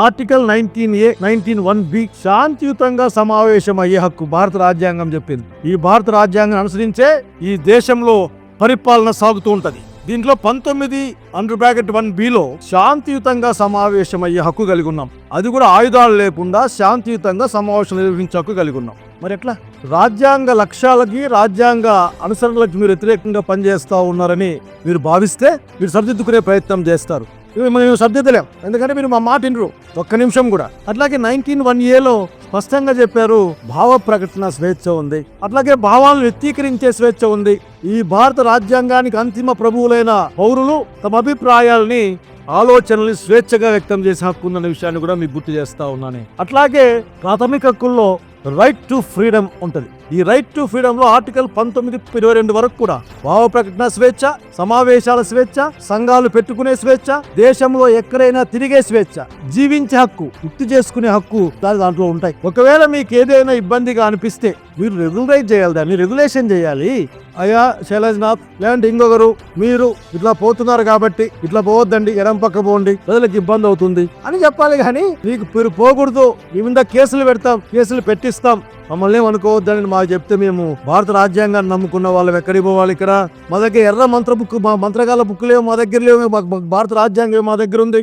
Article 19A 19(1)B శాంతియుతంగా సమావేశం అయ్యే హక్కు భారత రాజ్యాంగం చెప్పింది. ఈ భారత రాజ్యాంగం అనుసరించే ఈ దేశంలో పరిపాలన సాగుతూ ఉంటది. దీంట్లో 19(1)(B)లో శాంతియుతంగా సమావేశం అయ్యే హక్కు కలిగి ఉన్నాం. అది కూడా ఆయుధాలు లేకుండా శాంతియుతంగా సమావేశం నిర్వహించే హక్కు కలిగి ఉన్నాం. మరి ఎట్లా? రాజ్యాంగ లక్ష్యాలకి రాజ్యాంగ అనుసరణలకు మీరు వ్యతిరేకంగా పనిచేస్తా ఉన్నారని మీరు భావిస్తే మీరు సరిదిద్దుకునే ప్రయత్నం చేస్తారు. మేము సరిదిద్దలేం, ఎందుకంటే మీరు మా మాట వినరు ఒక్క నిమిషం కూడా. అట్లాగే 19(1)Aలో స్పష్టంగా చెప్పారు, భావ ప్రకటన స్వేచ్ఛ ఉంది, అట్లాగే భావాలను వ్యక్తీకరించే స్వేచ్ఛ ఉంది. ఈ భారత రాజ్యాంగానికి అంతిమ ప్రభువులైన పౌరులు తమ అభిప్రాయాలని ఆలోచనల్ని స్వేచ్ఛగా వ్యక్తం చేసే హక్కు ఉందన్న విషయాన్ని కూడా మీకు గుర్తు చేస్తా ఉన్నాను. అట్లాగే ప్రాథమిక హక్కుల్లో రైట్ టు ఫ్రీడమ్ ఉంటది. ఈ రైట్ టు ఫ్రీడమ్ లో ఆర్టికల్ 19(22) వరకు కూడా భావ ప్రకటన స్వేచ్ఛ, సమావేశాల స్వేచ్ఛ, సంఘాలు పెట్టుకునే స్వేచ్ఛ, దేశంలో ఎక్కడైనా తిరిగే స్వేచ్ఛ, జీవించే హక్కు, గుర్తు చేసుకునే హక్కు దాంట్లో ఉంటాయి. ఒకవేళ మీకు ఏదైనా ఇబ్బందిగా అనిపిస్తే మీరు రెగ్యులరైజ్ చేయాలి, దాన్ని రెగ్యులేషన్ చేయాలి. అయ్యా శైలజ్నాథ్ లేదంటే ఇంకొకరు, మీరు ఇట్లా పోతున్నారు కాబట్టి ఇట్లా పోవద్దండి, ఎడం పక్క పోండి, ప్రజలకు ఇబ్బంది అవుతుంది అని చెప్పాలి. కానీ మీరు పోకూడదు, మీ మీద కేసులు పెడతాం, కేసులు పెట్టిస్తాం, మమ్మల్ని ఏమనుకోవద్దని మాకు చెప్తే మేము భారత రాజ్యాంగాన్ని నమ్ముకున్న వాళ్ళం ఎక్కడికి పోవాలి? ఇక్కడ మా దగ్గర ఎర్ర మంత్ర బుక్, మా మంత్రగాల బుక్ లేవు, మా దగ్గర లేవు, భారత రాజ్యాంగం మా దగ్గర ఉంది.